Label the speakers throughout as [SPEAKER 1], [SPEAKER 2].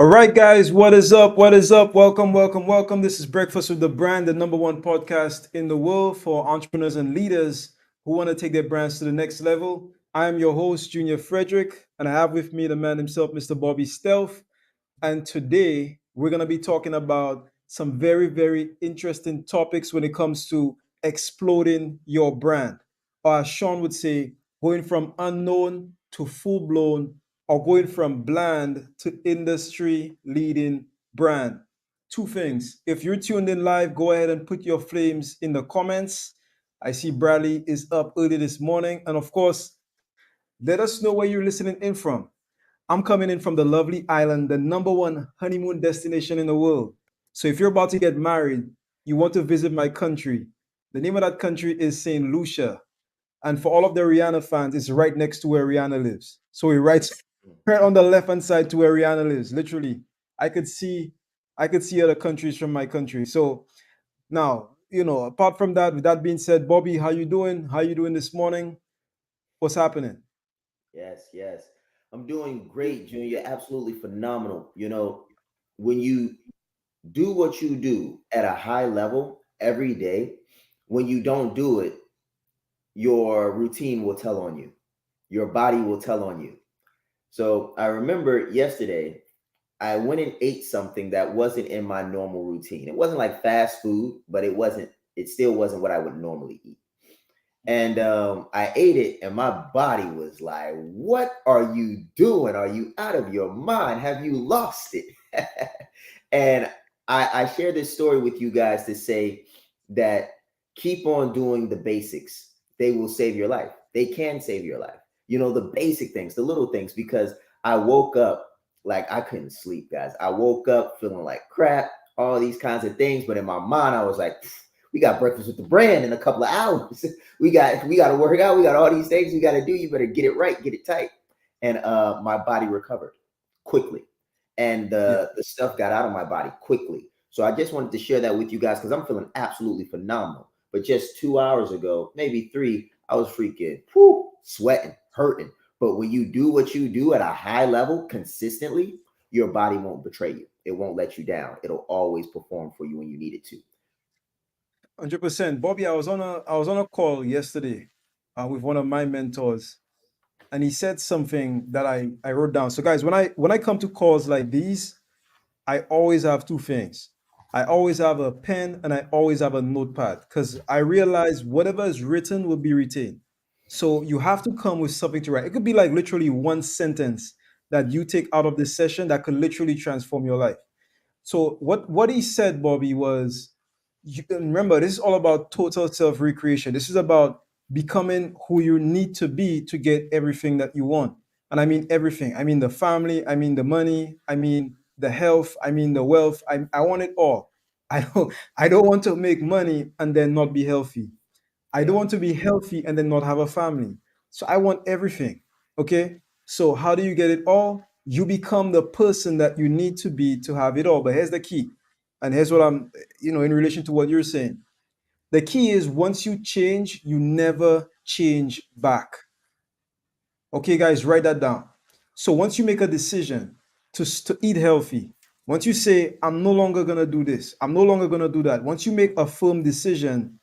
[SPEAKER 1] All right, guys, what is up? What is up? Welcome, welcome, welcome. This is Breakfast with the Brand, the number one podcast in the world for entrepreneurs and leaders who want to take their brands to the next level. I am your host, Junior Frederick, and I have with me the man himself, Mr. Bobby Stealth. And today we're going to be talking about some very, very interesting topics when it comes to exploding your brand. Or as Sean would say, going from unknown to full blown, or going from bland to industry leading brand. Two things. If you're tuned in live, go ahead and put your flames in the comments. I see Bradley is up early this morning. And of course, let us know where you're listening in from. I'm coming in from the lovely island, the number one honeymoon destination in the world. So if you're about to get married, you want to visit my country, the name of that country is St. Lucia. And for all of the Rihanna fans, it's right next to where Rihanna lives. So we're right on the left hand side to where Rihanna lives. Literally, I could see I could see other countries from my country. So now, apart from that, with that being said, Bobby, how you doing? How you doing this morning? What's happening?
[SPEAKER 2] Yes, yes. I'm doing great, Junior. You're absolutely phenomenal. When you do what you do at a high level every day, when you don't do it, your routine will tell on you. Your body will tell on you. So I remember yesterday, I went and ate something that wasn't in my normal routine. It wasn't like fast food, but it still wasn't what I would normally eat. And I ate it, and my body was like, "What are you doing? Are you out of your mind? Have you lost it?" And I share this story with you guys to say that keep on doing the basics. They will save your life. They can save your life. The basic things, the little things, because I woke up like I couldn't sleep, guys. I woke up feeling like crap, all these kinds of things. But in my mind, I was like, we got breakfast with the brand in a couple of hours. We got to work out. We got all these things we got to do. You better get it right, get it tight. And my body recovered quickly, and
[SPEAKER 1] Yeah.
[SPEAKER 2] the stuff got out of my body quickly. So I just wanted to share that with you guys because I'm feeling absolutely phenomenal. But just 2 hours ago, maybe three, I was freaking sweating, hurting. But when you do what you do at a high level consistently, your body won't betray you. It won't let you down. It'll always perform for you when you need it to.
[SPEAKER 1] 100%. Bobby, I was on a call yesterday with one of my mentors, and he said something that I wrote down. So guys, when I come to calls like these, I always have two things. I always have a pen and I always have a notepad because I realize whatever is written will be retained. So you have to come with something to write. It could be like literally one sentence that you take out of this session that could literally transform your life. So what he said, Bobby, was you can remember this is all about total self recreation. This is about becoming who you need to be to get everything that you want. And I mean everything. I mean the family, I mean the money, I mean the health, I mean the wealth. I want it all. I don't want to make money and then not be healthy. I don't
[SPEAKER 2] Yeah.
[SPEAKER 1] want to be healthy and then not have a family. So I want everything. Okay. So how do you get it all? You become the person that you need to be to have it all. But here's the key. And here's what in relation to what you're saying. The key is once you change, you never change back. Okay, guys, write that down. So once you make a decision to eat healthy, once you say, I'm no longer going to do this, I'm no longer going to do that, once you make a firm decision,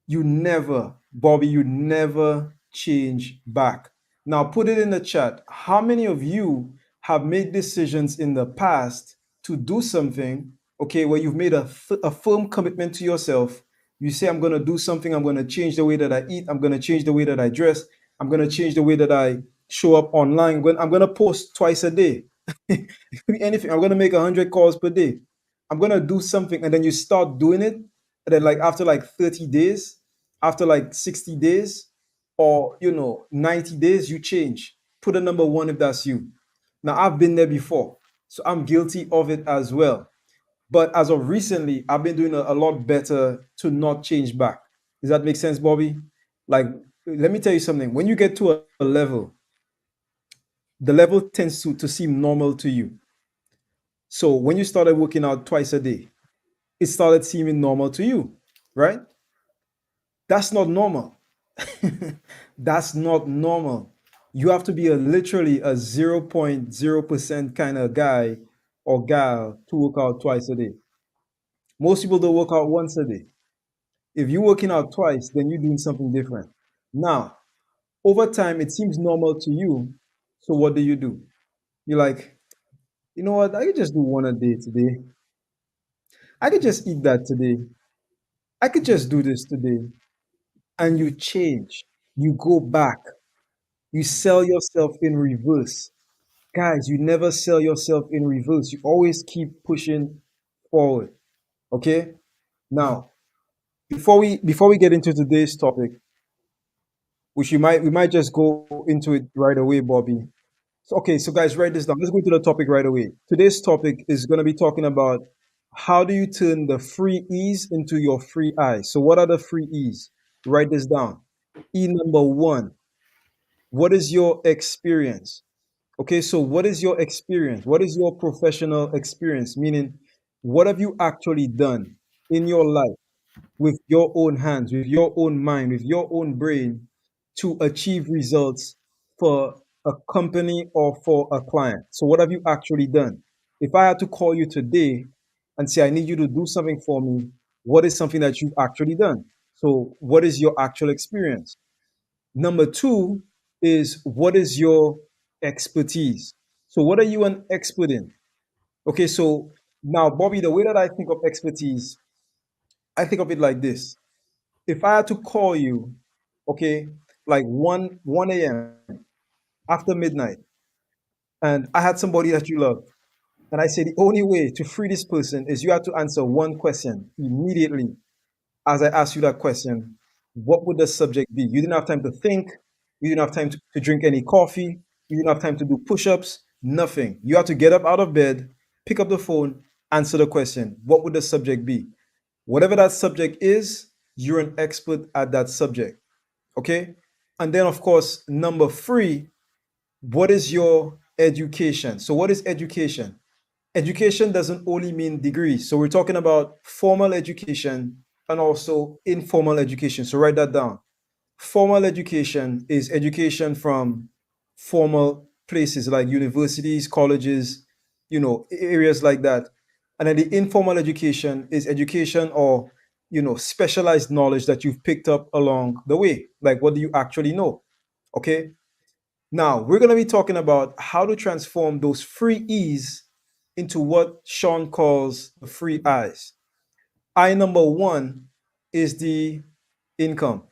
[SPEAKER 1] you never, Bobby, you never change back. Now, put it in the chat. How many of you have made decisions in the past to do something, okay, where you've made a firm commitment to yourself? You say, I'm going to do something, I'm going to change the way that I eat, I'm going to change the way that I dress, I'm going to change the way that I show up online. When I'm going to post twice a day, it could be anything. I'm going to make 100 calls per day. I'm going to do something, and then you start doing it. And then, like, after like 30 days, after like 60 days or 90 days, you change. Put a number one if that's you. Now I've been there before, so I'm guilty of it as well. But as of recently, I've been doing a lot better to not change back. Does that make sense, Bobby? Like, let me tell you something. When you get to a level, the level tends to seem normal to you. So when you started working out twice a day, it started seeming normal to you, right? That's not normal. That's not normal. You have to be a literally a 0.0% kind of guy or gal to work out twice a day. Most people don't work out once a day. If you're working out twice, then you're doing something different. Now, over time, it seems normal to you. So what do? You're like, you know what? I could just do one a day today. I could just eat that today. I could just do this today. And you change. You go back. You sell yourself in reverse. Guys, you never sell yourself in reverse. You always keep pushing forward. Okay? Now, before we get into today's topic, which we might just go into it right away, Bobby. So, okay, so guys, write this down. Let's go into the topic right away. Today's topic is going to be talking about how do you turn the free E's into your free I's. So, what are the free E's? Write this down. E number one, what is your experience? Okay, so what is your experience? What is your professional experience? Meaning, what have you actually done in your life with your own hands, with your own mind, with your own brain to achieve results for a company or for a client? So, what have you actually done? If I had to call you today and say, I need you to do something for me, what is something that you've actually done? So, what is your actual experience? Number two is what is your expertise? So, what are you an expert in? Okay, so now, Bobby, the way that I think of expertise, I think of it like this. If I had to call you, okay, like 1 a.m. after midnight, and I had somebody that you love, and I say the only way to free this person is you have to answer one question immediately as I ask you that question, what would the subject be? You didn't have time to think. You didn't have time to drink any coffee. You didn't have time to do push ups. Nothing. You have to get up out of bed, pick up the phone, answer the question. What would the subject be? Whatever that subject is, you're an expert at that subject. Okay? And then, of course, number three, what is your education? So, what is education? Education doesn't only mean degrees. So we're talking about formal education and also informal education. So write that down. Formal education is education from formal places like universities, colleges, areas like that. And then the informal education is education or, specialized knowledge that you've picked up along the way. Like, what do you actually know? Okay. Now, we're going to be talking about how to transform those free E's into what Sean calls the free I's. I number one is the income.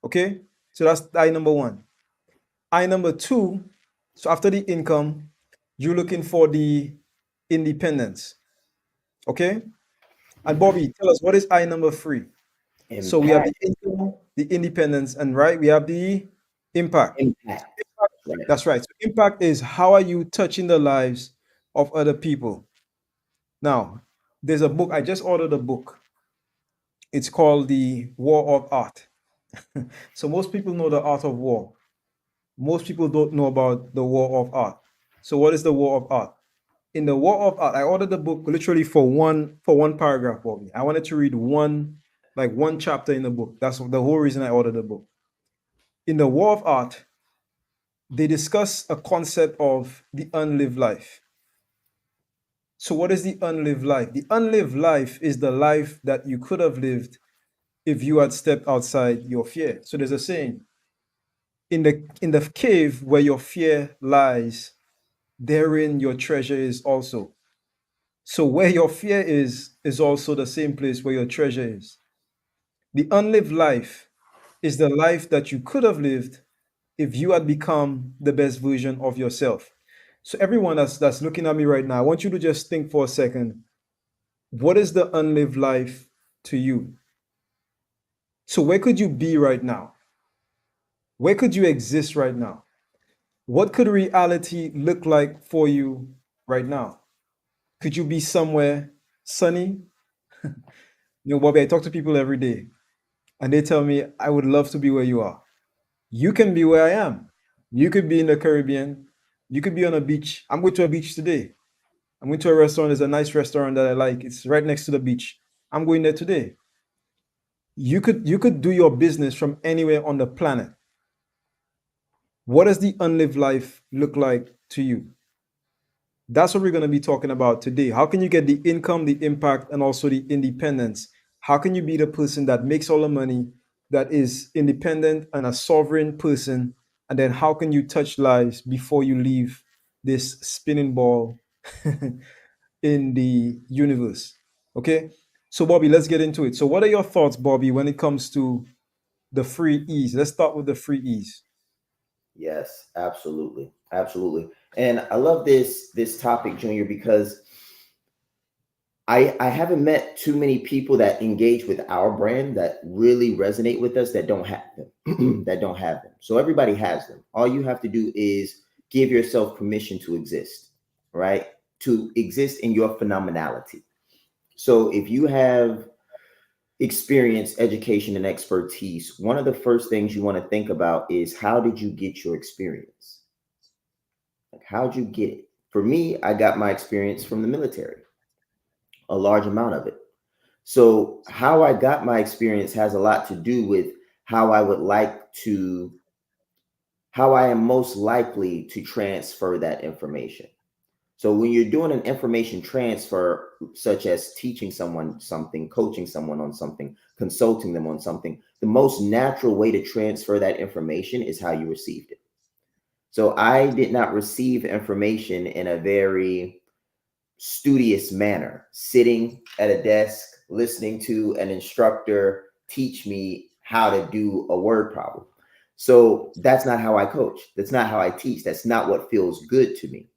[SPEAKER 1] Okay? So that's I number one. I number two, so after the income, you're looking for the independence. Okay? And Bobby, tell us what is I number three? So we have the
[SPEAKER 2] Impact,
[SPEAKER 1] income, the independence, and right, we have the impact.
[SPEAKER 2] impact. Right.
[SPEAKER 1] That's right. So impact is how are you touching the lives of other people? Now, there's a book, I just ordered a book. It's called The War of Art. So most people know the art of war. Most people don't know about the war of art. So what is the war of art? In the war of art, I ordered the book literally for one paragraph, Bobby. I wanted to read one chapter in the book. That's the whole reason I ordered the book. In the war of art, they discuss a concept of the unlived life. So, what is the unlived life? The unlived life is the life that you could have lived if you had stepped outside your fear. So, there's a saying in the cave where your fear lies, therein your treasure is also. So, where your fear is also the same place where your treasure is. The unlived life is the life that you could have lived if you had become the best version of yourself. So, everyone that's looking at me right now, I want you to just think for a second. What is the unlived life to you? So, where could you be right now? Where could you exist right now? What could reality look like for you right now? Could you be somewhere sunny? Bobby, I talk to people every day and they tell me, I would love to be where you are. You can be where I am. You could be in the Caribbean. You could be on a beach. I'm going to a beach today. I'm going to a restaurant. There's a nice restaurant that I like. It's right next to the beach. I'm going there today. You could do your business from anywhere on the planet. What does the unlived life look like to you? That's what we're going to be talking about today. How can you get the income, the impact, and also the independence? How can you be the person that makes all the money, that is independent and a sovereign person? And then how can you touch lives before you leave this spinning ball in the universe? Okay. So, Bobby, let's get into it. So, what are your thoughts, Bobby, when it comes to the free E's? Let's start with the free E's.
[SPEAKER 2] Yes, absolutely. Absolutely. And I love this topic, Junior, because I haven't met too many people that engage with our brand that really resonate with us that don't have them. That don't have them. So everybody has them. All you have to do is give yourself permission to exist, right? To exist in your phenomenality. So if you have experience, education, and expertise, one of the first things you want to think about is how did you get your experience? Like, how'd you get it? For me, I got my experience from the military, a large amount of it. So, how I got my experience has a lot to do with how I would like to, how I am most likely to transfer that information. So, when you're doing an information transfer, such as teaching someone something, coaching someone on something, consulting them on something, the most natural way to transfer that information is how you received it. So, I did not receive information in a very studious manner, sitting at a desk, listening to an instructor teach me how to do a word problem. So that's not how I coach. That's not how I teach. That's not what feels good to me.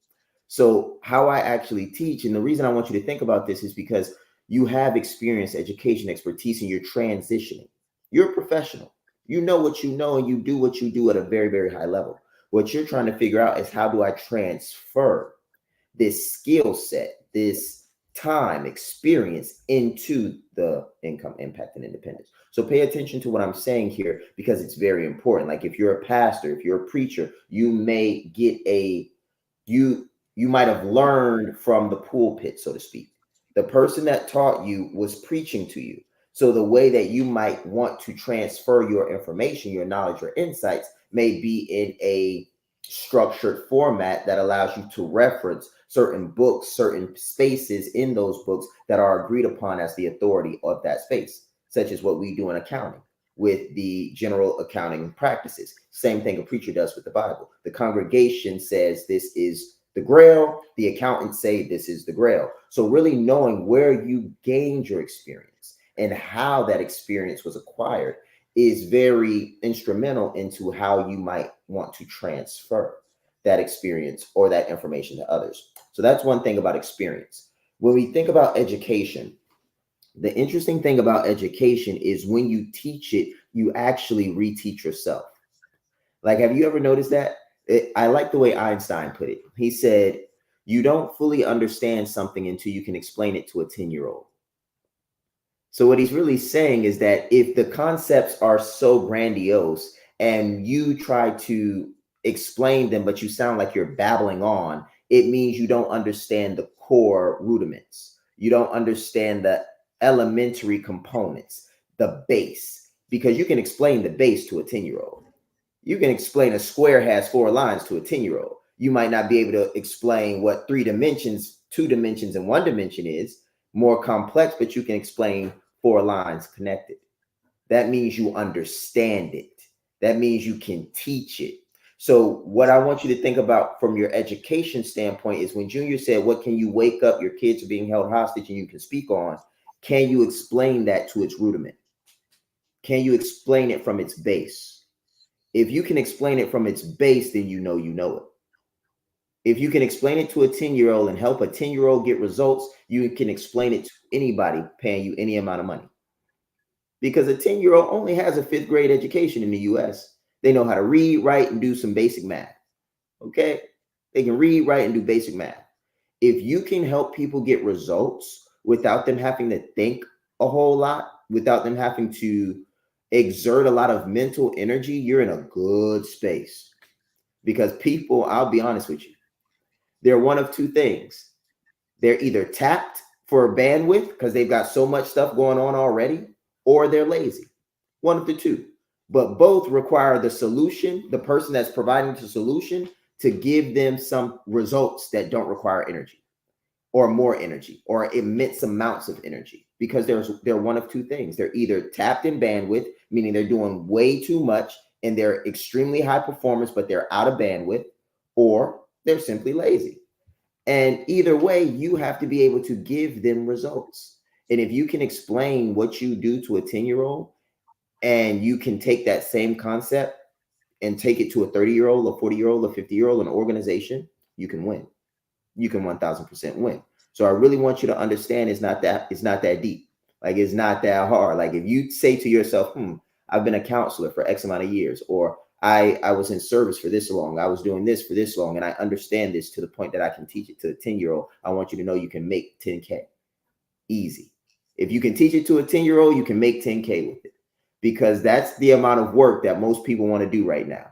[SPEAKER 2] So, how I actually teach, and the reason I want you to think about this is because you have experience, education, expertise, and you're transitioning. You're a professional. You know what you know, and you do what you do at a very, very high level. What you're trying to figure out is how do I transfer this skill set, this time experience into the income, impact, and independence. So pay attention to what I'm saying here because it's very important. Like if you're a pastor, if you're a preacher, you may get a you might have learned from the pulpit, so to speak. The person that taught you was preaching to you. So the way that you might want to transfer your information, your knowledge, or insights may be in a structured format that allows you to reference certain books, certain spaces in those books that are agreed upon as the authority of that space, such as what we do in accounting with the general accounting practices. Same thing a preacher does with the Bible. The congregation says this is the grail, the accountants say this is the grail. So, really knowing where you gained your experience and how that experience was acquired is very instrumental into how you might want to transfer that experience or that information to others. So, that's one thing about experience. When we think about education, the interesting thing about education is when you teach it, you actually reteach yourself. Like, have you ever noticed that? I like the way Einstein put it. He said, you don't fully understand something until you can explain it to a 10-year-old. So, what he's really saying is that if the concepts are so grandiose and you try to explain them, but you sound like you're babbling on, it means you don't understand the core rudiments. You don't understand the elementary components, the base, because you can explain the base to a 10-year-old. You can explain a square has four lines to a 10-year-old. You might not be able to explain what three dimensions, two dimensions, and one dimension is, more complex, but you can explain four lines connected. That means you understand it. That means you can teach it. So, what I want you to think about from your education standpoint is when Junior said, what can you wake up your kids are being held hostage and you can speak on? Can you explain that to its rudiment? Can you explain it from its base? If you can explain it from its base, then you know it. If you can explain it to a 10-year-old and help a 10-year-old get results, you can explain it to anybody paying you any amount of money. Because a 10-year-old only has a fifth grade education in the US. They know how to read, write, and do some basic math. Okay? They can read, write, and do basic math. If you can help people get results without them having to think a whole lot, without them having to exert a lot of mental energy, you're in a good space. Because people, I'll be honest with you, they're one of two things. They're either tapped for bandwidth because they've got so much stuff going on already, or they're lazy. One of the two. But both require the solution, the person that's providing the solution, to give them some results that don't require energy or more energy or immense amounts of energy, because they're one of two things. They're either tapped in bandwidth, meaning they're doing way too much and they're extremely high performance but they're out of bandwidth, or they're simply lazy. And either way, you have to be able to give them results. And if you can explain what you do to a 10-year-old, and you can take that same concept and take it to a 30-year-old, a 40-year-old, a 50-year-old, an organization, you can win. You can 1000% win. So I really want you to understand it's not that deep. Like, it's not that hard. Like, if you say to yourself, I've been a counselor for X amount of years, or I was in service for this long, I was doing this for this long, and I understand this to the point that I can teach it to a 10-year-old. I want you to know you can make 10K easy. If you can teach it to a 10-year-old, you can make 10K with it, because that's the amount of work that most people want to do right now.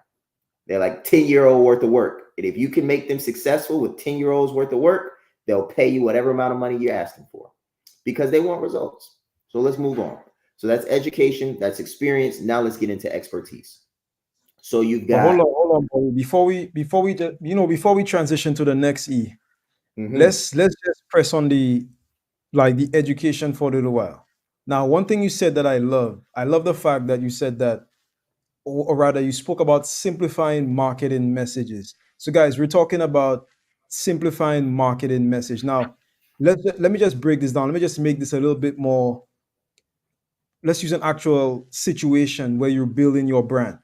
[SPEAKER 2] They're like 10-year-old worth of work. And if you can make them successful with 10-year-olds worth of work, they'll pay you whatever amount of money you're asking for, because they want results. So let's move on. So that's education, that's experience. Now let's get into expertise. So you've
[SPEAKER 1] But
[SPEAKER 2] got,
[SPEAKER 1] hold on, Bobby. Before we transition to the next E,
[SPEAKER 2] mhm,
[SPEAKER 1] let's just press on the education for a little while. Now, one thing you said that I love the fact that you said that, or rather, you spoke about simplifying marketing messages. So, guys, we're talking about simplifying marketing message. Now, let me just break this down. Let me just make this a little bit more. Let's use an actual situation where you're building your brand.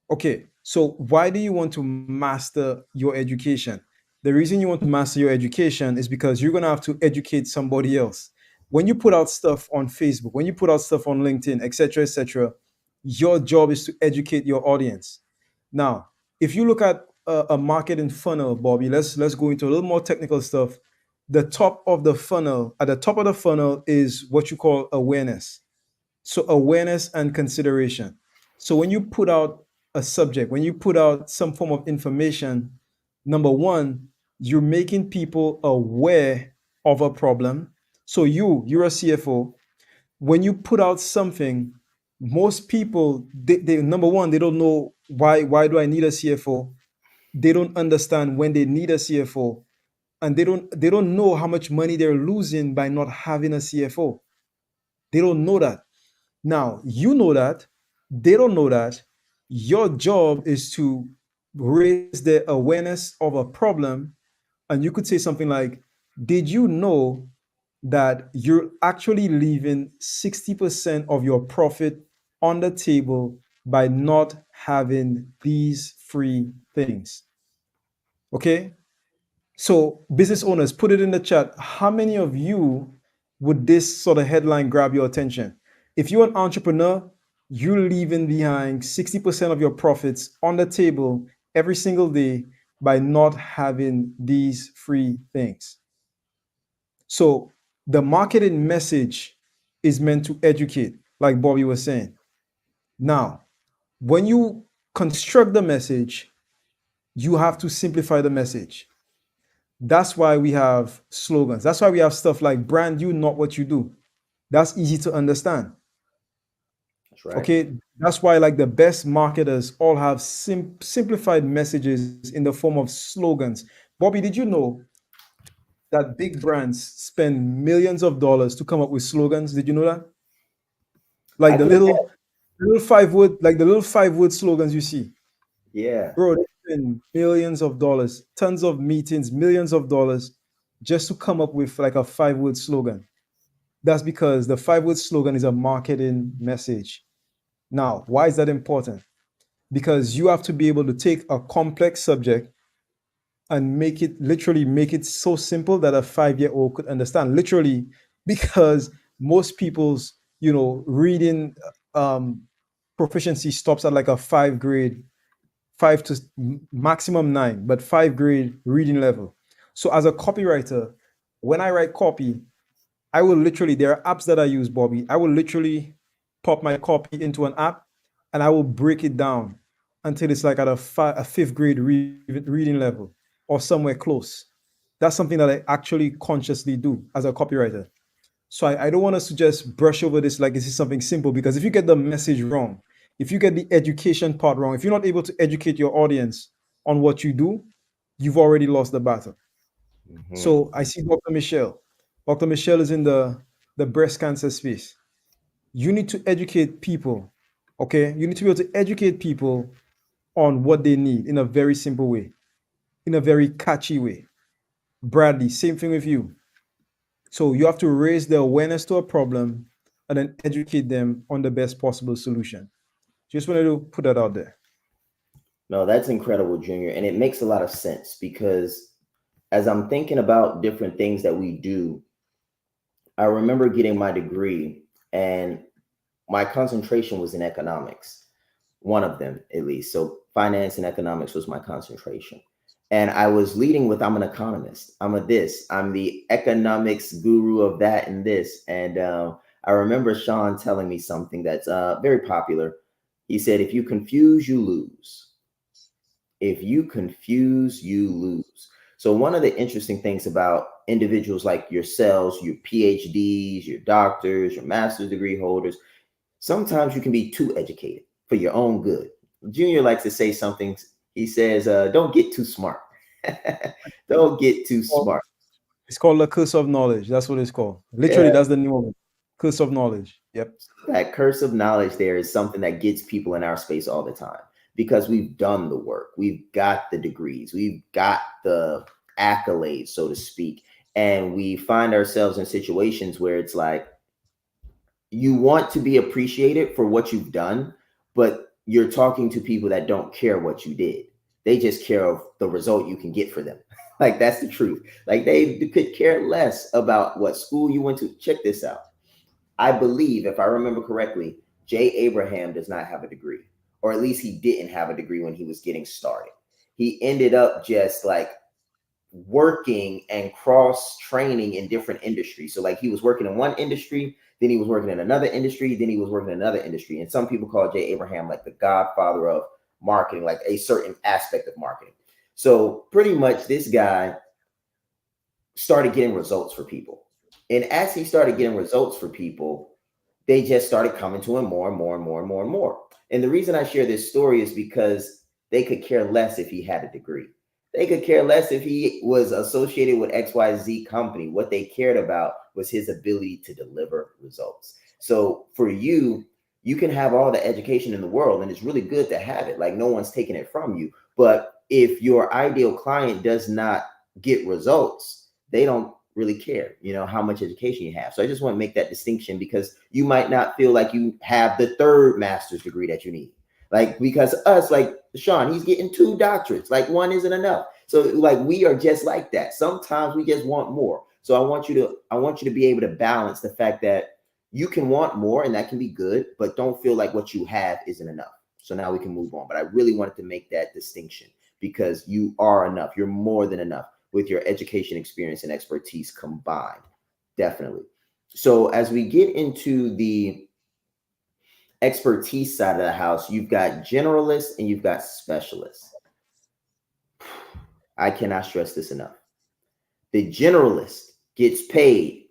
[SPEAKER 1] Okay, so why do you want to master your education? The reason you want to master your education is because you're going to have to educate somebody else. When you put out stuff on Facebook, when you put out stuff on LinkedIn, etc., your job is to educate your audience. Now, if you look at a marketing funnel, Bobby, let's go into a little more technical stuff. The top of the funnel, at the top of the funnel is what you call awareness. So awareness and consideration. So when you put out a subject, when you put out some form of information, number one, you're making people aware of a problem. So you're a CFO. When you put out something, most people, they number one, they don't know why do I need a CFO. They don't understand when they need a CFO, and they don't know how much money they're losing by not having a CFO. They don't know that. Now, you know that, they don't know that. Your job is to raise their awareness of a problem. And you could say something like, did you know that you're actually leaving 60% of your profit on the table by not having these free things? Okay. So, business owners, put it in the chat. How many of you would this sort of headline grab your attention? If you're an entrepreneur, you're leaving behind 60% of your profits on the table every single day by not having these free things. So, the marketing message is meant to educate, like Bobby was saying. Now, when you construct the message, you have to simplify the message. That's why we have slogans. That's why we have stuff like brand you, not what you do. That's easy to understand.
[SPEAKER 2] that's right.
[SPEAKER 1] Okay. That's why, like, the best marketers all have simplified messages in the form of slogans. Bobby, did you know that big brands spend millions of dollars to come up with slogans? Did you know that? Like
[SPEAKER 2] I think that,
[SPEAKER 1] the little 5 word slogans you see.
[SPEAKER 2] yeah,
[SPEAKER 1] Bro, they spend millions of dollars, tons of meetings, millions of dollars just to come up with like a 5 word slogan. That's because the 5 word slogan is a marketing message. Now, why is that important? Because you have to be able to take a complex subject and make it so simple that a 5-year-old could understand. Literally, because most people's, reading um, proficiency stops at like a 5 grade, five to maximum 9, but 5 grade reading level. So as a copywriter, when I write copy, I will literally, there are apps that I use, Bobby. I will literally pop my copy into an app and I will break it down until it's like at a 5th grade reading level or somewhere close. That's something that I actually consciously do as a copywriter. So I don't want us to just brush over this like this is something simple, because if you get the message wrong, if you get the education part wrong, if you're not able to educate your audience on what you do, you've already lost the battle.
[SPEAKER 2] Hmm.
[SPEAKER 1] So I see Dr. Michelle. Dr. Michelle is in the breast cancer space. You need to educate people. Okay, you need to be able to educate people on what they need in a very simple way, in a very catchy way. Bradley, same thing with you. So you have to raise the awareness to a problem and then educate them on the best possible solution. Just wanted to put that out there.
[SPEAKER 2] No, that's incredible, Junior. And it makes a lot of sense because as I'm thinking about different things that we do, I remember getting my degree and my concentration was in economics, one of them at least. So finance and economics was my concentration. And I was leading with, I'm an economist. I'm a this, I'm the economics guru of that and this. And I remember Shaan telling me something that's very popular. He said, if you confuse, you lose. If you confuse, you lose. So, one of the interesting things about individuals like yourselves, your PhDs, your doctors, your master's degree holders, sometimes you can be too educated for your own good. Junior likes to say something. He says, don't get too smart. Don't get too
[SPEAKER 1] Well,
[SPEAKER 2] smart.
[SPEAKER 1] it's called the curse of knowledge. That's what it's called. Literally,
[SPEAKER 2] Yeah,
[SPEAKER 1] that's the name of it. Curse of knowledge. Yep.
[SPEAKER 2] that curse of knowledge there is something that gets people in our space all the time because we've done the work. We've got the degrees. We've got the accolades, so to speak. And we find ourselves in situations where it's like, you want to be appreciated for what you've done, but you're talking to people that don't care what you did. They just care of the result you can get for them. Like that's the truth. Like they could care less about what school you went to. Check this out. I believe, if I remember correctly, Jay Abraham does not have a degree, or at least he didn't have a degree when he was getting started. He ended up just like working and cross training in different industries. So like he was working in one industry, then he was working in another industry, then he was working in another industry. And some people call Jay Abraham like the godfather of marketing, like a certain aspect of marketing. So pretty much this guy started getting results for people. And as he started getting results for people, they just started coming to him more and more and more and more and more. And the reason I share this story is because they could care less if he had a degree. They could care less if he was associated with XYZ company. What they cared about was his ability to deliver results. So for you, you can have all the education in the world, and it's really good to have it. Like no one's taking it from you. But if your ideal client does not get results, they don't really care, how much education you have. So I just want to make that distinction because you might not feel like you have the third master's degree that you need. Like because us, like Shaan, he's getting 2 doctorates. Like one isn't enough. So like we are just like that. Sometimes we just want more. So I want you to be able to balance the fact that you can want more and that can be good, but don't feel like what you have isn't enough. So now we can move on. But I really wanted to make that distinction because you are enough. You're more than enough with your education, experience, and expertise combined. Definitely. So as we get into the expertise side of the house, you've got generalists and you've got specialists. I cannot stress this enough. The generalist gets paid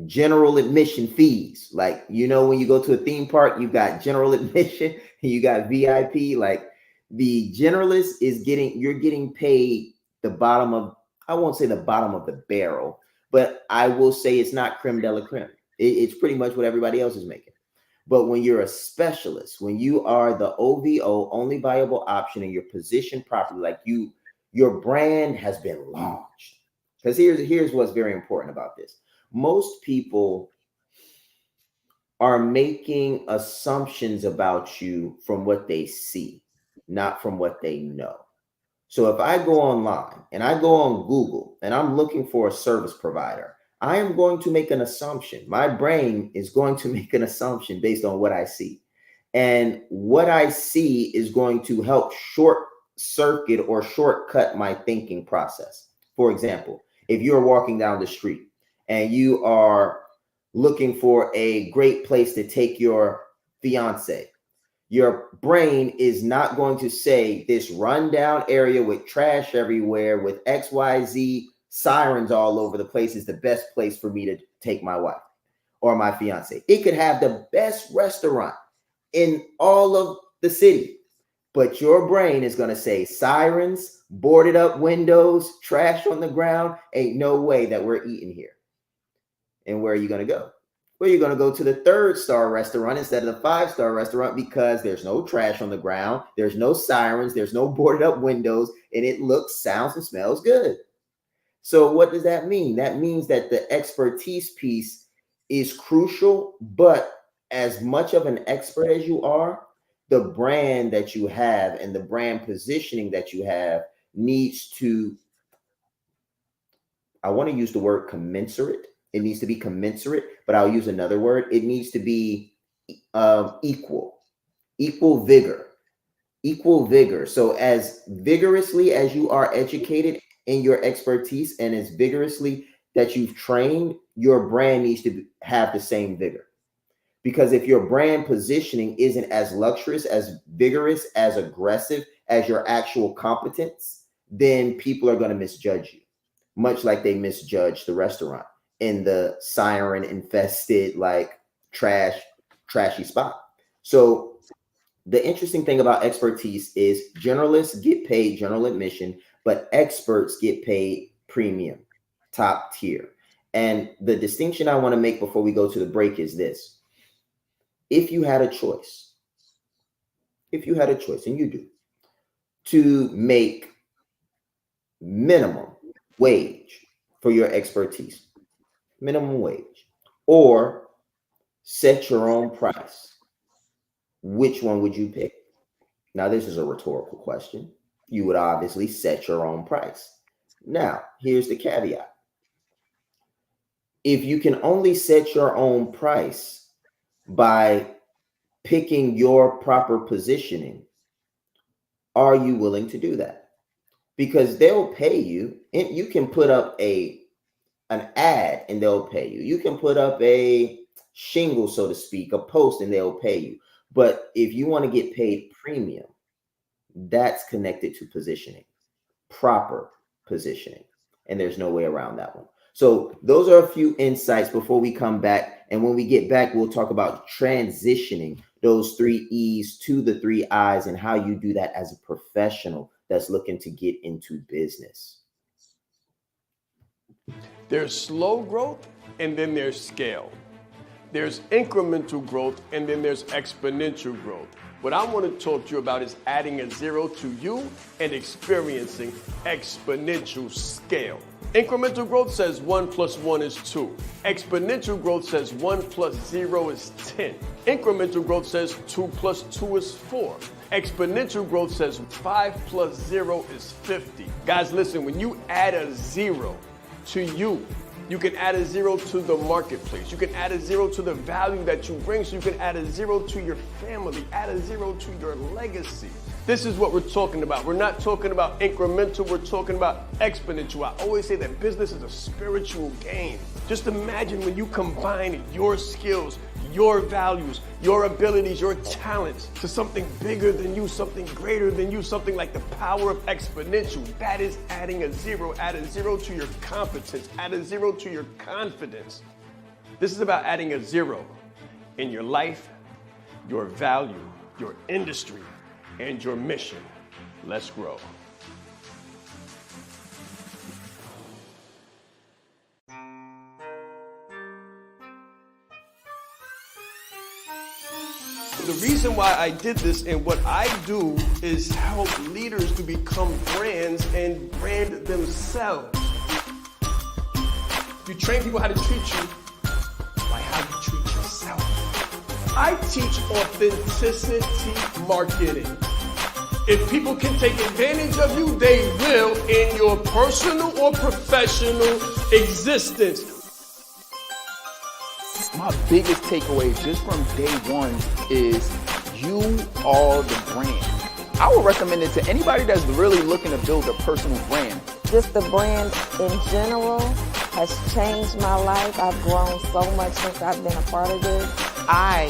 [SPEAKER 2] general admission fees. Like, when you go to a theme park, you've got general admission and you got VIP. Like the generalist you're getting paid the bottom of, I won't say the bottom of the barrel, but I will say it's not creme de la creme. It's pretty much what everybody else is making. But when you're a specialist, when you are the OVO, only viable option, and you're positioned properly, like your brand has been launched. Because here's what's very important about this. Most people are making assumptions about you from what they see, not from what they know. So if I go online and I go on Google and I'm looking for a service provider, I am going to make an assumption. My brain is going to make an assumption based on what I see. And what I see is going to help short circuit or shortcut my thinking process. For example, if you're walking down the street and you are looking for a great place to take your fiance, your brain is not going to say this rundown area with trash everywhere with XYZ sirens all over the place is the best place for me to take my wife or my fiance. It could have the best restaurant in all of the city. But your brain is going to say sirens, boarded up windows, trash on the ground. Ain't no way that we're eating here. And where are you going to go? Well, you're going to go to the 3-star restaurant instead of the 5-star restaurant because there's no trash on the ground, there's no sirens, there's no boarded up windows, and it looks, sounds, and smells good. So what does that mean? That means that the expertise piece is crucial, but as much of an expert as you are, the brand that you have and the brand positioning that you have needs to, I want to use the word commensurate. It needs to be commensurate, but I'll use another word. It needs to be equal vigor, equal vigor. So as vigorously as you are educated in your expertise and as vigorously that you've trained, your brand needs to have the same vigor. Because if your brand positioning isn't as luxurious, as vigorous, as aggressive as your actual competence, then people are going to misjudge you, much like they misjudge the restaurant in the siren infested, like trashy spot. So the interesting thing about expertise is generalists get paid general admission, but experts get paid premium, top tier. And the distinction I want to make before we go to the break is this. If you had a choice, and you do, to make minimum wage for your expertise, minimum wage, or set your own price, which one would you pick? Now, this is a rhetorical question. You would obviously set your own price. Now, here's the caveat. If you can only set your own price by picking your proper positioning, are you willing to do that? Because they'll pay you, and you can put up an ad and they'll pay you. You can put up a shingle, so to speak, a post, and they'll pay you. But if you want to get paid premium, that's connected to positioning, proper positioning. And there's no way around that one. So those are a few insights before we come back. And when we get back, we'll talk about transitioning those 3 E's to the 3 I's and how you do that as a professional that's looking to get into business.
[SPEAKER 3] There's slow growth and then there's scale. There's incremental growth and then there's exponential growth. What I want to talk to you about is adding a 0 to you and experiencing exponential scale. Incremental growth says 1 plus 1 is 2. Exponential growth says 1 plus 0 is 10. Incremental growth says 2 plus 2 is 4. Exponential growth says 5 plus 0 is 50. Guys, listen, when you add a 0 to you, you can add a 0 to the marketplace. You can add a 0 to the value that you bring. So you can add a 0 to your family, add a 0 to your legacy. This is what we're talking about. We're not talking about incremental, we're talking about exponential. I always say that business is a spiritual game. Just imagine when you combine your skills, your values, your abilities, your talents to something bigger than you, something greater than you, something like the power of exponential. That is adding a 0. Add a 0 to your competence, add a 0 to your confidence. This is about adding a 0 in your life, your value, your industry, and your mission. Let's grow. The reason why I did this and what I do is help leaders to become brands and brand themselves. You train people how to treat you by how you treat yourself. I teach authenticity marketing. If people can take advantage of you, they will in your personal or professional existence.
[SPEAKER 4] My biggest takeaway just from day one is you are the brand. I would recommend it to anybody that's really looking to build a personal brand.
[SPEAKER 5] Just the brand in general has changed my life. I've grown so much since I've been a part of this.
[SPEAKER 6] I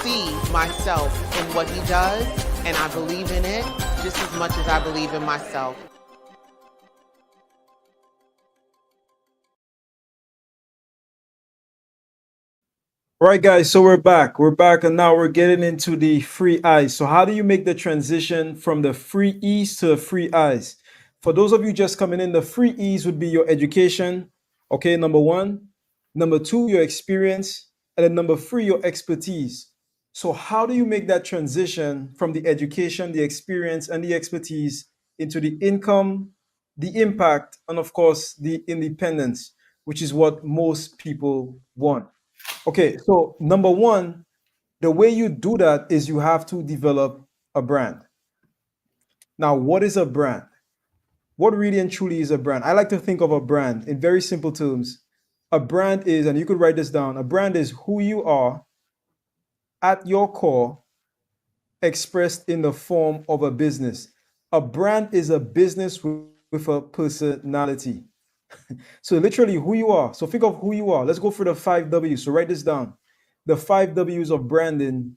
[SPEAKER 6] see myself in what he does, and I believe in it just as much as I believe in myself.
[SPEAKER 1] All right, guys. So we're back. We're back, and now we're getting into the free eyes. So, how do you make the transition from the free E's to the free eyes? For those of you just coming in, the free E's would be your education. Okay, number one. Number two, your experience. And then number three, your expertise. So, how do you make that transition from the education, the experience, and the expertise into the income, the impact, and of course, the independence, which is what most people want? Okay, so number one, the way you do that is you have to develop a brand. Now, what is a brand? What really and truly is a brand? I like to think of a brand in very simple terms. A brand is, and you could write this down, a brand is who you are at your core, expressed in the form of a business. A brand is a business with a personality. So literally who you are. So think of who you are. Let's go for the five W's. So write this down. The five W's of branding,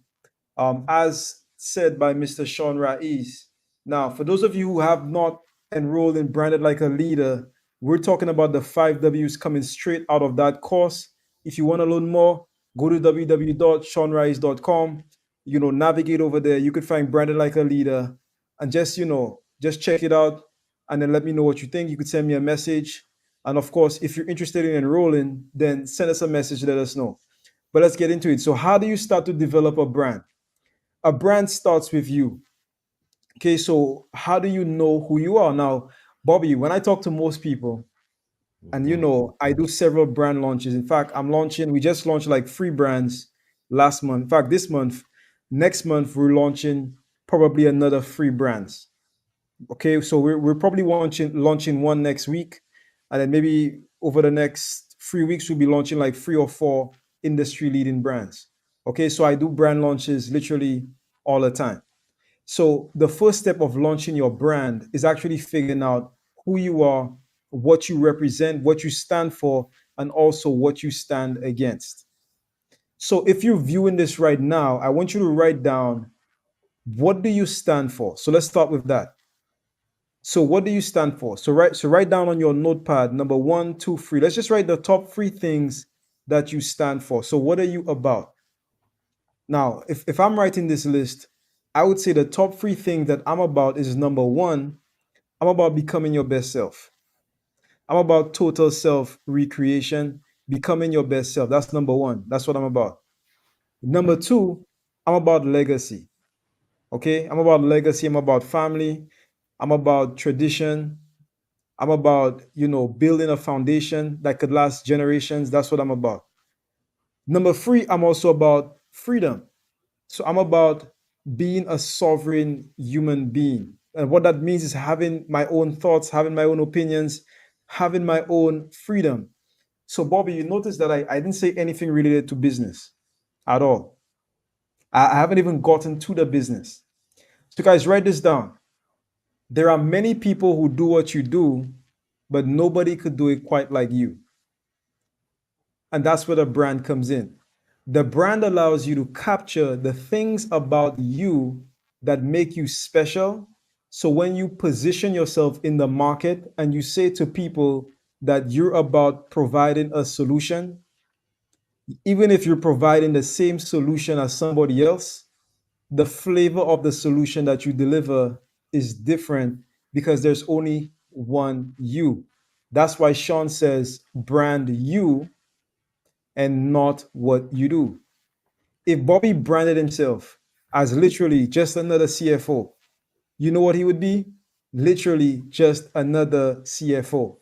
[SPEAKER 1] as said by Mr. Sean Raiz. Now, for those of you who have not enrolled in Branded Like a Leader, we're talking about the five W's coming straight out of that course. If you want to learn more, go to www.seanrice.com. Navigate over there. You could find Branded Like a Leader and just check it out and then let me know what you think. You could send me a message. And of course, if you're interested in enrolling, then send us a message, let us know. But let's get into it. So, how do you start to develop a brand? A brand starts with you. Okay, so how do you know who you are? Now, Bobby, when I talk to most people, and
[SPEAKER 2] Mhm.
[SPEAKER 1] I do several brand launches. In fact, we just launched like three brands last month. In fact, this month, next month, we're launching probably another three brands. Okay, so we're probably launching one next week, and then maybe over the next 3 weeks we'll be launching like three or four industry leading brands. Okay, so I do brand launches literally all the time. So the first step of launching your brand is actually figuring out who you are, what you represent, what you stand for, and also what you stand against. So if you're viewing this right now, I want you to write down, what do you stand for? So let's start with that. So what do you stand for? So write down on your notepad number one, two, three. Let's just write the top three things that you stand for. So what are you about? Now, if I'm writing this list, I would say the top three things that I'm about is number one, I'm about becoming your best self. I'm about total self recreation, becoming your best self. That's number one. That's what I'm about. Number two, I'm about legacy. Okay. I'm about legacy. I'm about family. I'm about tradition. I'm about, building a foundation that could last generations. That's what I'm about. Number three, I'm also about freedom. So I'm about being a sovereign human being. And what that means is having my own thoughts, having my own opinions, having my own freedom. So, Bobby, you notice that I didn't say anything related to business at all. I haven't even gotten to the business. So, guys, write this down. There are many people who do what you do, but nobody could do it quite like you. And that's where the brand comes in. The brand allows you to capture the things about you that make you special. So when you position yourself in the market and you say to people that you're about providing a solution, even if you're providing the same solution as somebody else, the flavor of the solution that you deliver is different because there's only one you. That's why Sean says brand you and not what you do. If Bobby branded himself as literally just another CFO, you know what he would be? Literally just another CFO.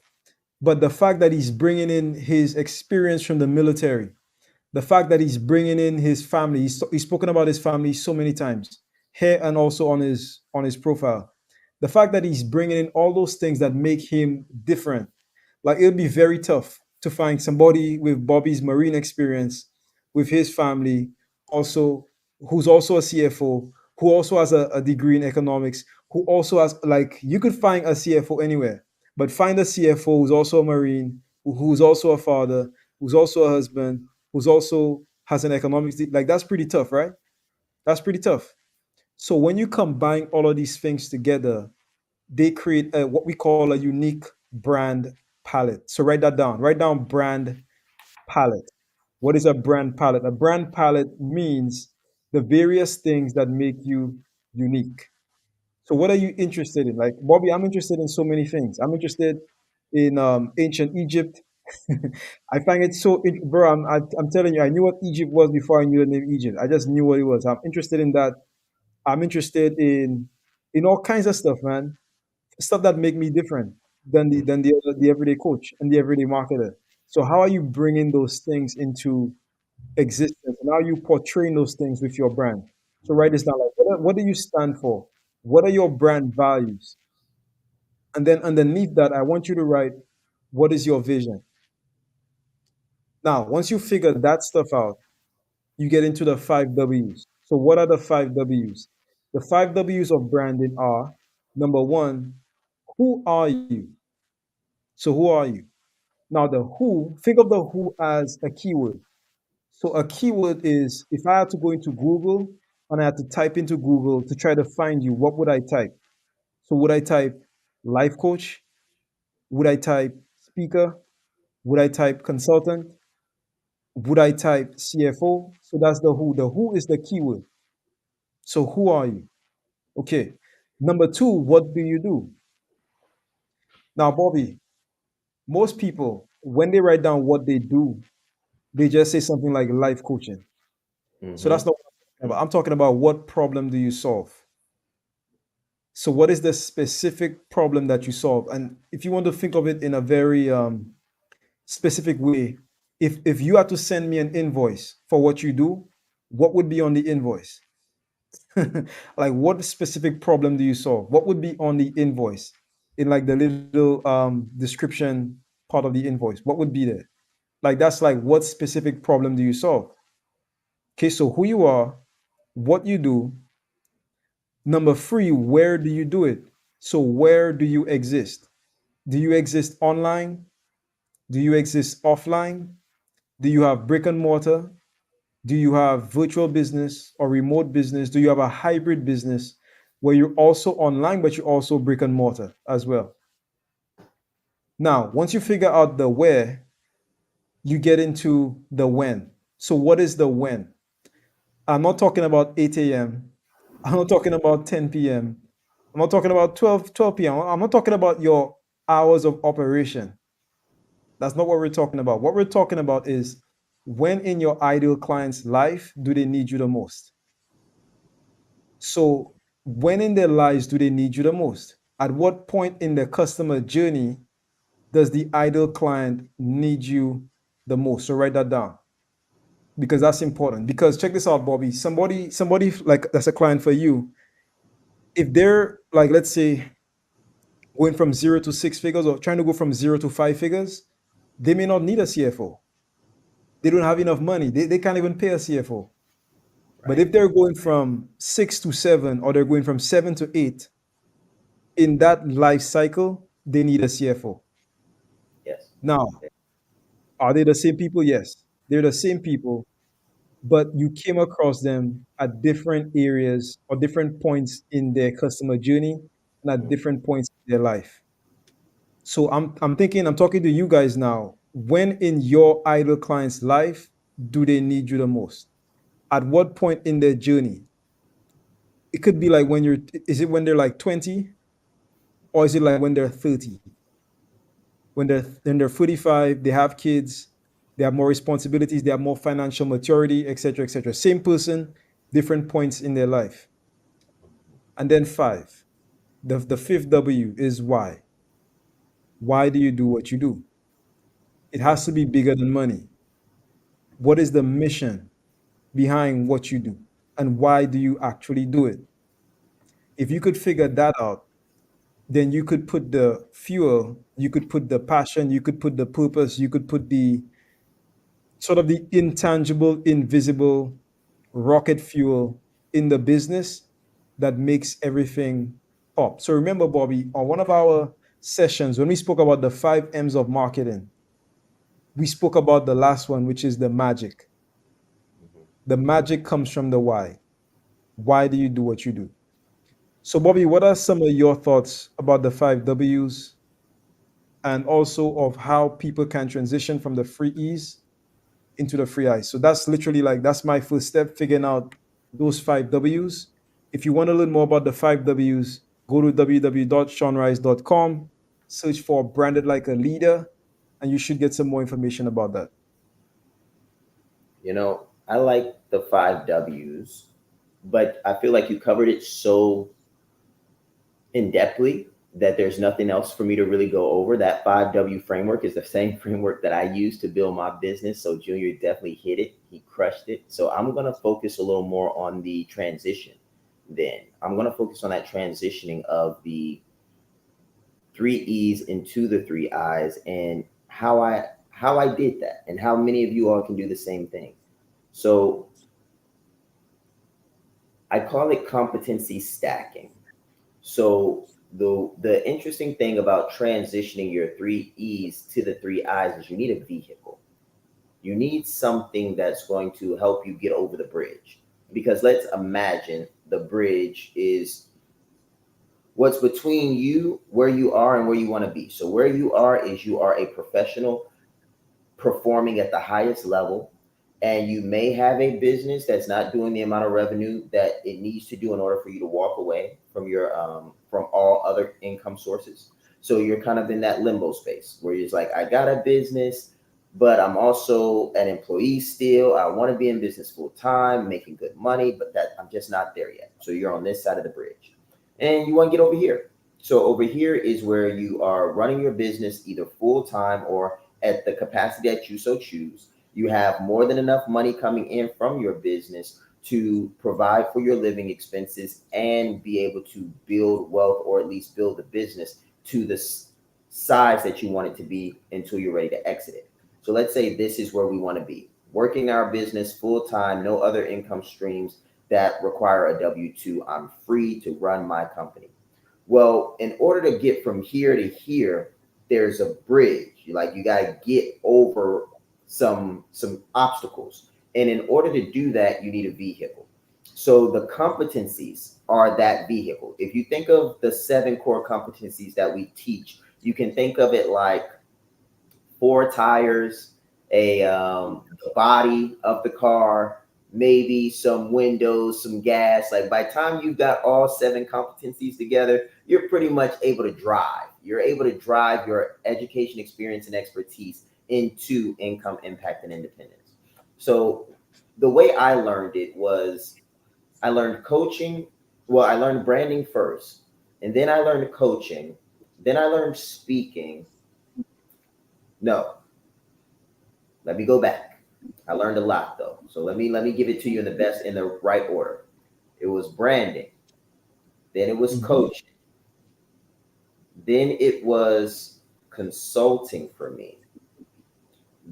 [SPEAKER 1] But the fact that he's bringing in his experience from the military, the fact that he's bringing in his family, he's spoken about his family so many times here and also on his profile. The fact that he's bringing in all those things that make him different, like it'll be very tough to find somebody with Bobby's marine experience, with his family, also who's also a CFO, who also has a degree in economics, who also has, like, you could find a CFO anywhere, but find a CFO who's also a marine, who's also a father, who's also a husband, who's also has an like, that's pretty tough, right? That's pretty tough. So when you combine all of these things together, they create what we call a unique brand palette. So write that down. Write down brand palette. What is a brand palette? A brand palette means the various things that make you unique. So what are you interested in? Like Bobby, I'm interested in so many things. I'm interested in ancient Egypt. I find it so, bro. I'm telling you, I knew what Egypt was before I knew the name Egypt. I just knew what it was. I'm interested in that. I'm interested in all kinds of stuff, man. Stuff that make me different than the everyday coach and the everyday marketer. So how are you bringing those things into existence, and how are you portraying those things with your brand? So write this down. Like, what do you stand for? What are your brand values? And then underneath that, I want you to write, what is your vision? Now, once you figure that stuff out, you get into the five W's. So, what are the five W's? The five W's of branding are: number one, who are you? So, who are you? Now, the who, think of the who as a keyword. So, a keyword is if I had to go into Google and I had to type into Google to try to find you, what would I type? So, would I type life coach? Would I type speaker? Would I type consultant? Would I type CFO? So that's the who. The who is the keyword. So who are you? Okay. Number two, what do you do? Now, Bobby, most people, when they write down what they do, they just say something like life coaching. So that's
[SPEAKER 2] Mm-hmm.
[SPEAKER 1] not what I'm talking about. I'm talking about what problem do you solve? So what is the specific problem that you solve? And if you want to think of it in a very specific way, if you had to send me an invoice for what you do, what would be on the invoice? Like what specific problem do you solve? What would be on the invoice in like the little description part of the invoice? What would be there? Like that's like what specific problem do you solve? Okay, so who you are, what you do. Number three, where do you do it? So where do you exist? Do you exist online? Do you exist offline? Do you have brick and mortar? Do you have virtual business or remote business? Do you have a hybrid business where you're also online, but you're also brick and mortar as well? Now, once you figure out the where, you get into the when. So, what is the when? I'm not talking about 8 a.m. I'm not talking about 10 p.m. I'm not talking about 12 p.m. I'm not talking about your hours of operation. That's not what we're talking about. What we're talking about is when in your ideal client's life do they need you the most? So, when in their lives do they need you the most? At what point in the customer journey does the ideal client need you the most? So, write that down because that's important. Because check this out, Bobby. Somebody like that's a client for you. If they're like, let's say, going from 0 to 6 figures or trying to go from 0 to 5 figures, they may not need a CFO. They don't have enough money. They can't even pay a CFO. But
[SPEAKER 2] Right.
[SPEAKER 1] if they're going from 6 to 7 or they're going from 7 to 8, in that life cycle, they need a CFO.
[SPEAKER 2] Yes.
[SPEAKER 1] Now, are they the same people? Yes, they're the same people, but you came across them at different areas or different points in their customer journey and at
[SPEAKER 2] Mm-hmm.
[SPEAKER 1] different points in their life. So I'm thinking, I'm talking to you guys now. When in your ideal client's life do they need you the most? At what point in their journey? It could be like when you're, is it when they're like 20 or is it like when they're 30? When they're 45, they have kids, they have more responsibilities, they have more financial maturity, etc., etc. Same person, different points in their life. And then five, the fifth W is why. Why do you do what you do? It has to be bigger than money. What is the mission behind what you do? And why do you actually do it? If you could figure that out, then you could put the fuel, you could put the passion, you could put the purpose, you could put the sort of the intangible, invisible rocket fuel in the business that makes everything pop. So remember, Bobby, on one of our sessions, when we spoke about the 5 M's of marketing, we spoke about the last one, which is the magic. The magic comes from the why. Why do you do what you do? So, Bobby, what are some of your thoughts about the 5 W's and also of how people can transition from the free E's into the free eyes. So that's literally like that's my first step, figuring out those five W's. If you want to learn more about the five W's, go to www.seanrice.com, search for branded like a leader, and you should get some more information about that.
[SPEAKER 2] You know, I like the five W's, but I feel like you covered it so in depthly that there's nothing else for me to really go over. That 5W framework is the same framework that I use to build my business. So Junior definitely hit it. He crushed it. So I'm going to focus a little more on the transition. Then I'm going to focus on that transitioning of the three E's into the three I's, and how I did that, and how many of you all can do the same thing. So I call it competency stacking. So the interesting thing about transitioning your three E's to the three I's is you need a vehicle. You need something that's going to help you get over the bridge. Because let's imagine the bridge is what's between you, where you are, and where you want to be. So where you are is you are a professional performing at the highest level, and you may have a business that's not doing the amount of revenue that it needs to do in order for you to walk away from your from all other income sources. So you're kind of in that limbo space where you're just like, I got a business, but I'm also an employee still. I want to be in business full time, making good money, but that I'm just not there yet. So you're on this side of the bridge and you want to get over here. So over here is where you are running your business either full time or at the capacity that you so choose. You have more than enough money coming in from your business to provide for your living expenses and be able to build wealth, or at least build the business to the size that you want it to be until you're ready to exit it. So let's say this is where we want to be, working our business full time, no other income streams that require a W-2. I'm free to run my company. Well, in order to get from here to here, there's a bridge. You got to get over some obstacles. And in order to do that, you need a vehicle. So the competencies are that vehicle. If you think of the 7 core competencies that we teach, you can think of it like 4 tires, the body of the car, maybe some windows, some gas. Like by the time you've got all 7 competencies together, you're pretty much able to drive. You're able to drive your education, experience, and expertise into income, impact, and independence. So the way I learned it was I learned coaching. Well, I learned branding first, and then I learned coaching. Then I learned speaking. No, let me go back. I learned a lot though. So let me give it to you in the right order. It was branding, then it was
[SPEAKER 1] Mhm.
[SPEAKER 2] coaching, then it was consulting for me,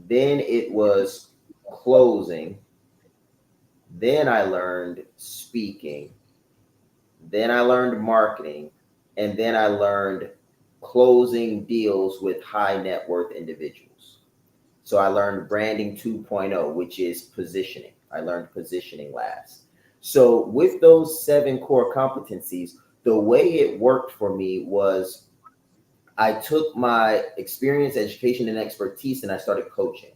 [SPEAKER 2] then it was closing, then I learned speaking, then I learned marketing, and then I learned closing deals with high net worth individuals. So I learned branding 2.0, which is positioning. I learned positioning last. So with those 7 core competencies, the way it worked for me was I took my experience, education, and expertise and I started coaching.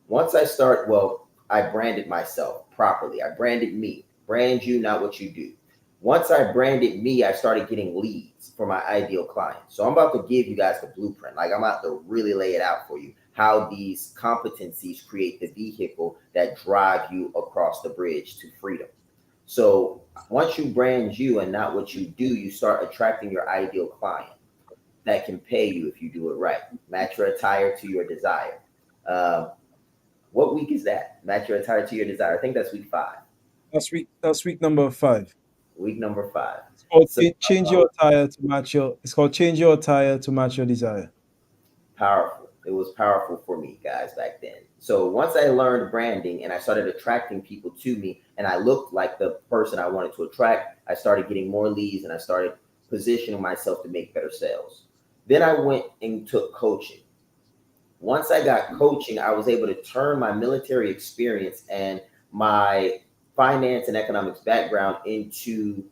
[SPEAKER 2] Once I start, well, I branded myself properly. I branded me. Brand you, not what you do. Once I branded me, I started getting leads for my ideal clients. So I'm about to give you guys the blueprint. Like I'm about to really lay it out for you how these competencies create the vehicle that drive you across the bridge to freedom. So once you brand you and not what you do, you start attracting your ideal client that can pay you if you do it right. Match your attire to your desire. Uh, what week is that? Match your attire to your desire. I think that's week 5.
[SPEAKER 1] That's week number 5.
[SPEAKER 2] Week number 5.
[SPEAKER 1] It's called
[SPEAKER 2] So
[SPEAKER 1] change your attire to match your. It's called change your attire to match your desire.
[SPEAKER 2] powerful. It was powerful for me, guys, back then. So once I learned branding and I started attracting people to me, and I looked like the person I wanted to attract, I started getting more leads and I started positioning myself to make better sales. Then I went and took coaching. Once I got coaching, I was able to turn my military experience and my finance and economics background into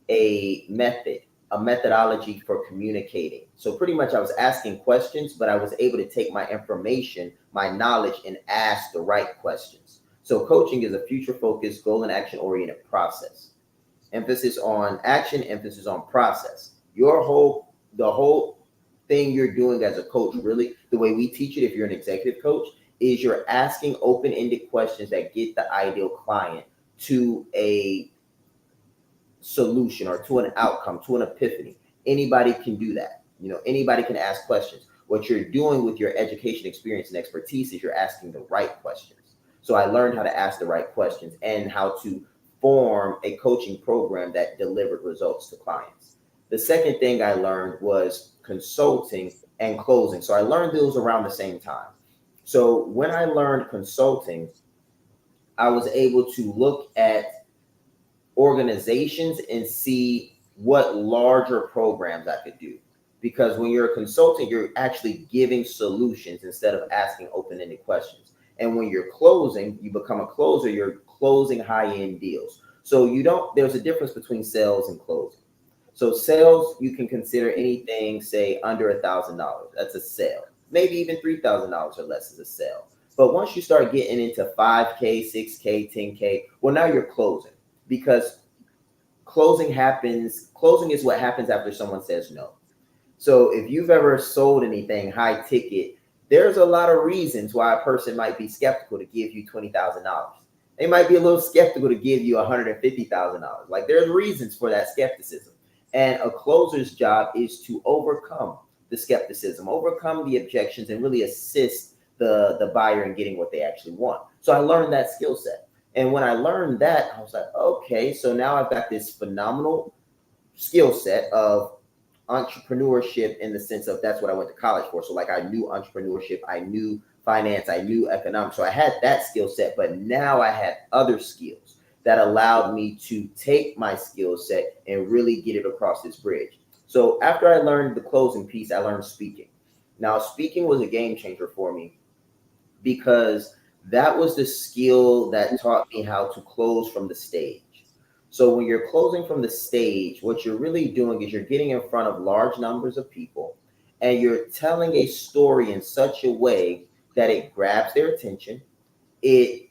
[SPEAKER 2] a method a methodology for communicating. So pretty much I was asking questions, but I was able to take my information, my knowledge, and ask the right questions. So coaching is a future focused, goal and action oriented process. Emphasis on action, emphasis on process. The whole thing you're doing as a coach, really, the way we teach it, if you're an executive coach, is you're asking open ended questions that get the ideal client to a solution or to an outcome, to an epiphany. Anybody can do that. Anybody can ask questions. What you're doing with your education, experience, and expertise is you're asking the right questions. So I learned how to ask the right questions and how to form a coaching program that delivered results to clients. The second thing I learned was consulting and closing. So I learned those around the same time. So when I learned consulting, I was able to look at organizations and see what larger programs I could do. Because when you're a consultant, you're actually giving solutions instead of asking open-ended questions. And when you're closing, you become a closer, you're closing high-end deals. So there's a difference between sales and closing. So sales, you can consider anything, say, under $1,000. That's a sale. Maybe even $3,000 or less is a sale. But once you start getting into 5K, 6K, 10K, well, now you're closing, because closing is what happens after someone says no. So if you've ever sold anything high ticket, there's a lot of reasons why a person might be skeptical to give you $20,000. They might be a little skeptical to give you $150,000. Like, there's reasons for that skepticism. And a closer's job is to overcome the skepticism, overcome the objections, and really assist the buyer in getting what they actually want. So I learned that skill set. And when I learned that, I was like, okay, so now I've got this phenomenal skill set of entrepreneurship, in the sense of that's what I went to college for. So like, I knew entrepreneurship, I knew finance, I knew economics. So I had that skill set, but now I had other skills that allowed me to take my skill set and really get it across this bridge. So after I learned the closing piece, I learned speaking. Now, speaking was a game changer for me, because that was the skill that taught me how to close from the stage. So when you're closing from the stage, what you're really doing is you're getting in front of large numbers of people, and you're telling a story in such a way that it grabs their attention. It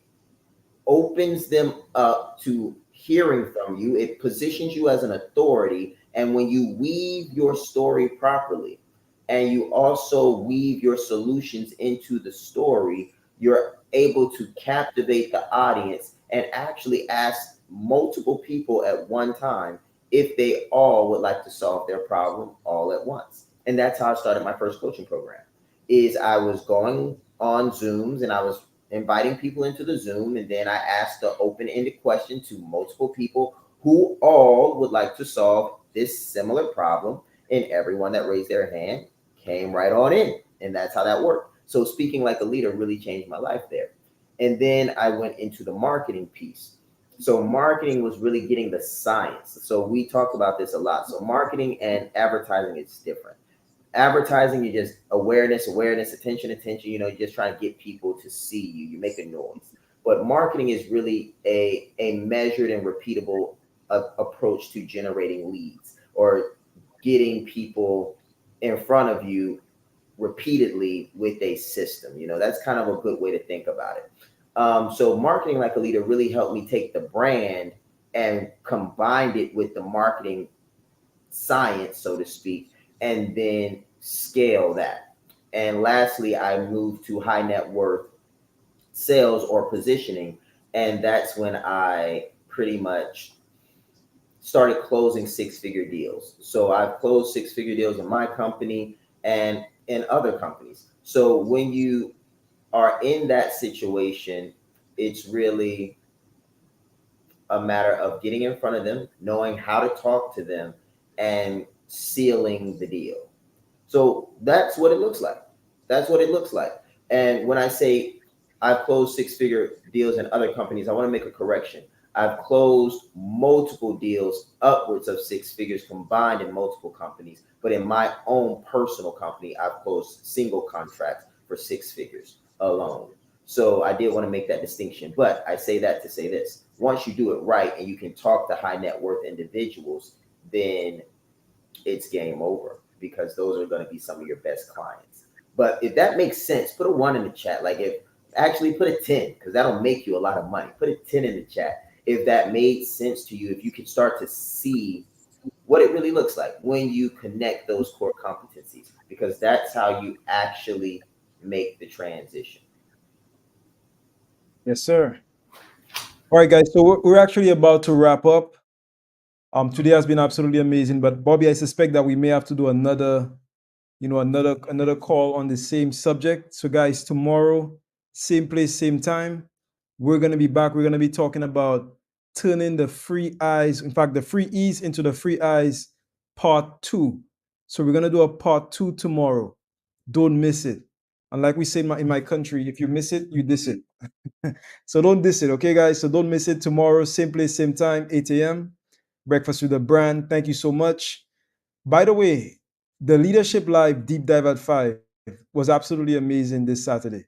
[SPEAKER 2] opens them up to hearing from you. It positions you as an authority. And when you weave your story properly, and you also weave your solutions into the story, you're able to captivate the audience and actually ask multiple people at one time if they all would like to solve their problem all at once. And that's how I started my first coaching program. Is I was going on Zooms, and I was inviting people into the Zoom, and then I asked the open-ended question to multiple people who all would like to solve this similar problem, and everyone that raised their hand came right on in. And that's how that worked. So speaking like a leader really changed my life there. And then I went into the marketing piece. So marketing was really getting the science. So we talk about this a lot. So marketing and advertising is different. Advertising, you just awareness, attention. You're just trying to get people to see you. You make a noise. But marketing is really a measured and repeatable approach to generating leads, or getting people in front of you repeatedly with a system. That's kind of a good way to think about it. So marketing like a leader really helped me take the brand and combined it with the marketing science, so to speak, and then scale that. And lastly, I moved to high net worth sales or positioning. And that's when I pretty much started closing six-figure deals. So I've closed six-figure deals in my company and in other companies. So when you are in that situation, it's really a matter of getting in front of them, knowing how to talk to them, and sealing the deal. So that's what it looks like. That's what it looks like. And when I say I've closed six-figure deals in other companies, I want to make a correction. I've closed multiple deals upwards of six figures combined in multiple companies. But in my own personal company, I've closed single contracts for six figures alone. So I did want to make that distinction. But I say that to say this. Once you do it right and you can talk to high net worth individuals, then it's game over because those are going to be some of your best clients. But if that makes sense, put a one in the chat. Like if actually put a 10 because that'll make you a lot of money. Put a 10 in the chat if that made sense to you. If you can start to see what it really looks like when you connect those core competencies, because that's how you actually make the transition.
[SPEAKER 1] Yes, sir. All right, guys. So we're actually about to wrap up. Today has been absolutely amazing. But Bobby, I suspect that we may have to do another, another call on the same subject. So, guys, tomorrow, same place, same time, we're gonna be back. We're gonna be talking about turning the free eyes, in fact, the free E's into the free eyes, part two. So we're gonna do a part two tomorrow. Don't miss it. And like we say in my country, if you miss it, you diss it. So don't miss it, okay, guys? So don't miss it tomorrow, same place, same time, 8 a.m. Breakfast with the Brand. Thank you so much. By the way, the Leadership Live Deep Dive at 5 was absolutely amazing this Saturday.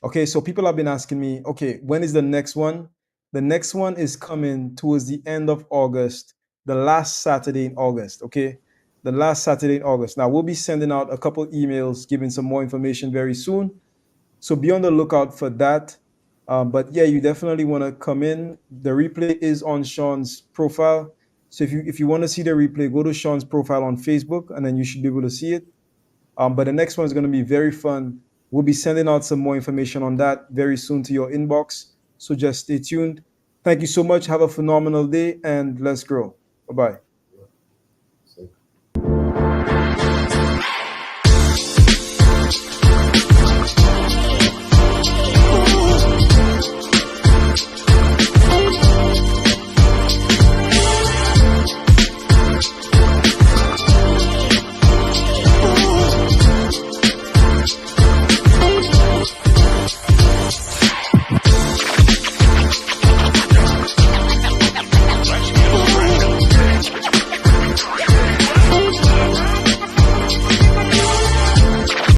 [SPEAKER 1] Okay, so people have been asking me, okay, when is the next one? The next one is coming towards the end of August, the last Saturday in August, okay? The last Saturday in August. Now, we'll be sending out a couple emails giving some more information very soon. So be on the lookout for that. But yeah, you definitely want to come in. The replay is on Sean's profile. So if you want to see the replay, go to Sean's profile on Facebook, and then you should be able to see it. But the next one is going to be very fun. We'll be sending out some more information on that very soon to your inbox. So just stay tuned. Thank you so much. Have a phenomenal day, and let's grow. Bye bye.